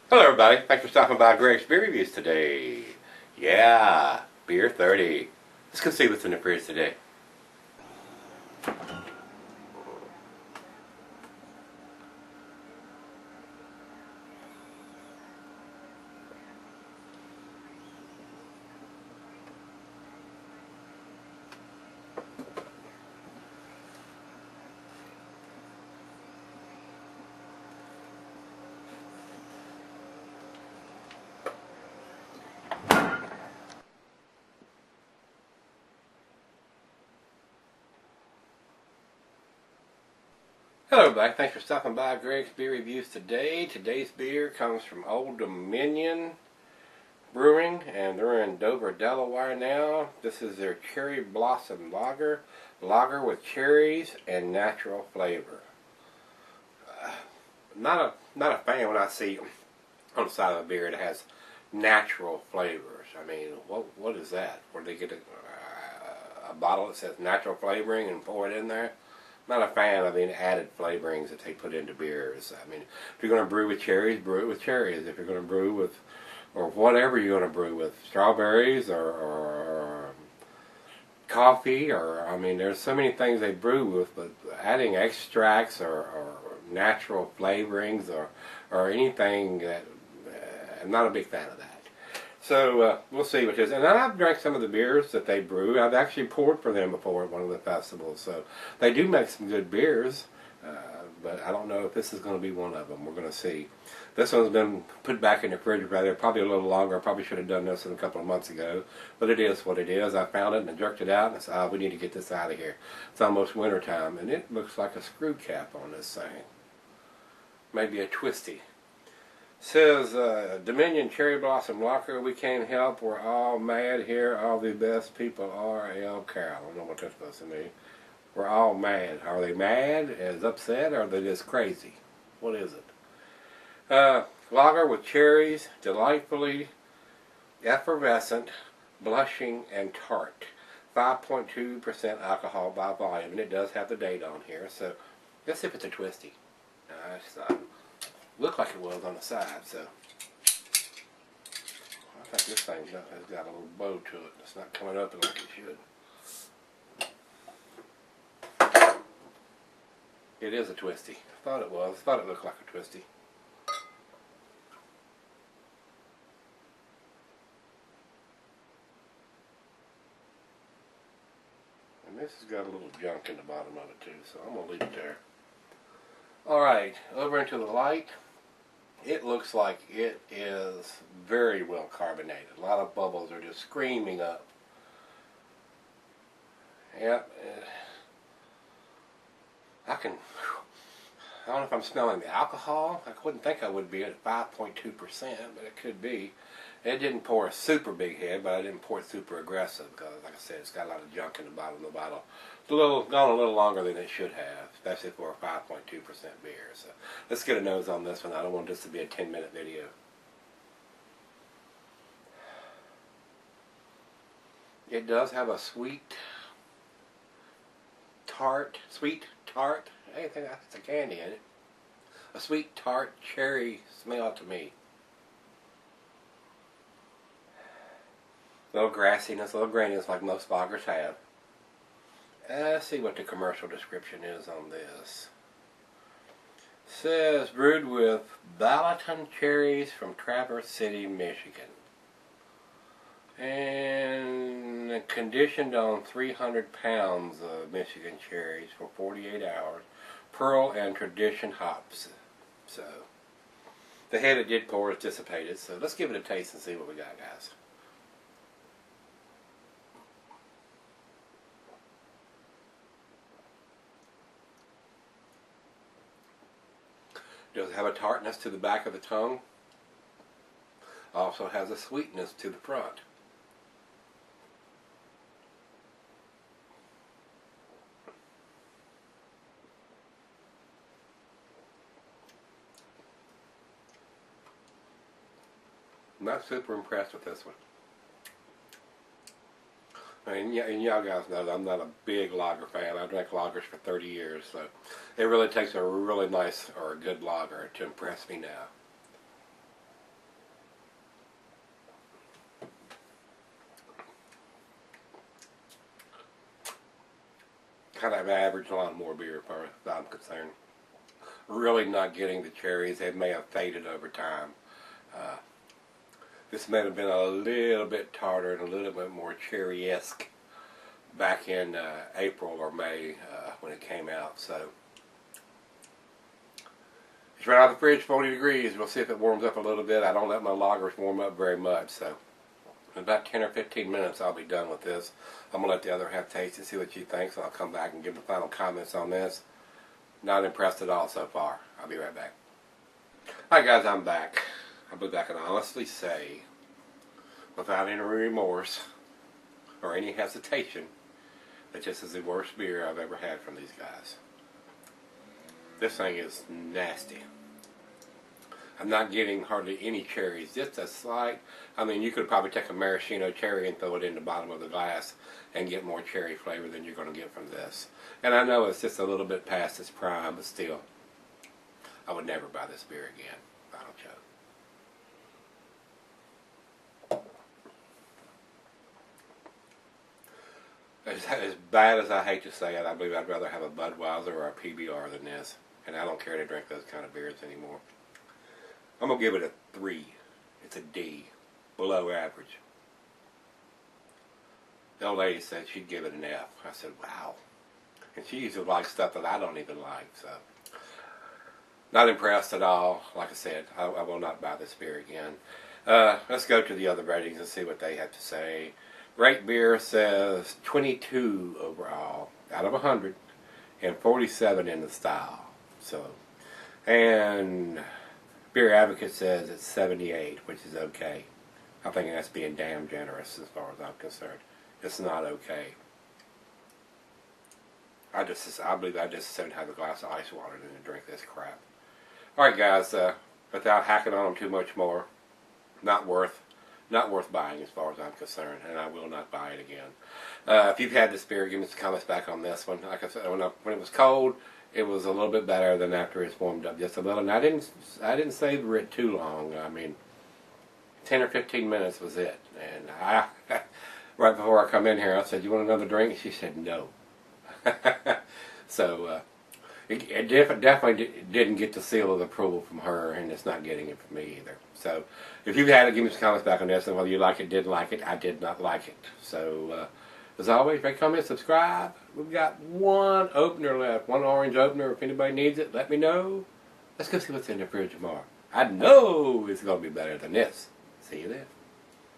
Hello everybody, thanks for stopping by Gregsbeerreviews today. Yeah, beer 30. Let's go see what's in the fridge today. Hello everybody, thanks for stopping by Gregsbeerreviews today. Today's beer comes from Old Dominion Brewing, and they're in Dover, Delaware now. This is their Cherry Blossom Lager. Lager with cherries and natural flavor. Not a fan when I see on the side of a beer that has natural flavors. I mean, what is that? Where they get a bottle that says natural flavoring and pour it in there? Not a fan of any added flavorings that they put into beers. I mean, if you're going to brew with cherries, brew it with cherries. If you're going to brew with, or whatever you're going to brew with, strawberries or coffee, or I mean, there's so many things they brew with, but adding extracts or natural flavorings or anything that I'm not a big fan of that. So we'll see what it is. And I've drank some of the beers that they brew. I've actually poured for them before at one of the festivals. So they do make some good beers, but I don't know if this is going to be one of them. We're going to see. This one's been put back in the refrigerator probably a little longer. I probably should have done this a couple of months ago, but it is what it is. I found it and I jerked it out and I said, we need to get this out of here. It's almost winter time, and it looks like a screw cap on this thing. Maybe a twisty. Says Dominion Cherry Blossom Lager, we can't help, we're all mad here, all the best people are El Carol. I don't know what that's supposed to mean. We're all mad. Are they mad, as upset, or are they just crazy? What is it? Lager with cherries, delightfully effervescent, blushing, and tart. 5.2% alcohol by volume, and it does have the date on here, so let's see if it's a twisty. It's not. Looked like it was on the side, so I think this thing has got a little bow to it. It's not coming up like it should. It is a twisty. I thought it was. I thought it looked like a twisty. And this has got a little junk in the bottom of it too, so I'm going to leave it there. Alright, over into the light. It looks like it is very well carbonated. A lot of bubbles are just screaming up. Yep. I don't know if I'm smelling the alcohol. I wouldn't think I would be at 5.2%, but it could be. It didn't pour a super big head, but I didn't pour it super aggressive because, like I said, it's got a lot of junk in the bottom of the bottle. It's gone a little longer than it should have, especially for a 5.2% beer. So let's get a nose on this one. I don't want this to be a 10-minute video. It does have a sweet tart, anything that's a candy in it. A sweet tart cherry smell to me. A little grassiness, a little graininess like most lagers have. Let's see what the commercial description is on this. It says brewed with Balaton cherries from Traverse City, Michigan. And conditioned on 300 pounds of Michigan cherries for 48 hours. Pearl and tradition hops. So, the head it did pour is dissipated. So let's give it a taste and see what we got, guys. Does have a tartness to the back of the tongue. Also has a sweetness to the front. I'm not super impressed with this one. I mean, and y'all guys know that I'm not a big lager fan. I've drank lagers for 30 years, so it really takes a really nice or a good lager to impress me now. kind of average lawnmower beer, as far as I'm concerned. Really not getting the cherries. They may have faded over time. This may have been a little bit tartar and a little bit more cherry-esque back in April or May when it came out. So it's right out of the fridge, 40 degrees. We'll see if it warms up a little bit. I don't let my lagers warm up very much, so in about 10 or 15 minutes I'll be done with this. I'm going to let the other half taste and see what she thinks, and I'll come back and give the final comments on this. Not impressed at all so far. I'll be right back. Alright guys, I'm back. I believe I can honestly say, without any remorse or any hesitation, that this is the worst beer I've ever had from these guys. This thing is nasty. I'm not getting hardly any cherries, just a slight. I mean, you could probably take a maraschino cherry and throw it in the bottom of the glass and get more cherry flavor than you're going to get from this. And I know it's just a little bit past its prime, but still, I would never buy this beer again. Final joke. As bad as I hate to say it, I believe I'd rather have a Budweiser or a PBR than this. And I don't care to drink those kind of beers anymore. I'm going to give it a 3. It's a D. Below average. The old lady said she'd give it an F. I said, wow. And she usually likes stuff that I don't even like. So, not impressed at all. Like I said, I will not buy this beer again. Let's go to the other ratings and see what they have to say. Great Beer says 22 overall out of 100 and 47 in the style. So, and Beer Advocate says it's 78, which is okay. I think that's being damn generous as far as I'm concerned. It's not okay. I believe I just shouldn't have a glass of ice water than to drink this crap. Alright guys, without hacking on them too much more, not worth buying as far as I'm concerned, and I will not buy it again. If you've had this beer, give me some comments back on this one. Like I said, when it was cold, it was a little bit better than after it's warmed up just a little. And I didn't savor it too long. I mean, 10 or 15 minutes was it. And right before I come in here, I said, "You want another drink?" And she said, "No." So it definitely didn't get the seal of approval from her, and it's not getting it from me either. So if you've had it, give me some comments back on this, and whether you like it, didn't like it, I did not like it. So as always, rate, comment, subscribe. We've got one opener left, one orange opener. If anybody needs it, let me know. Let's go see what's in the fridge tomorrow. I know it's going to be better than this. See you then.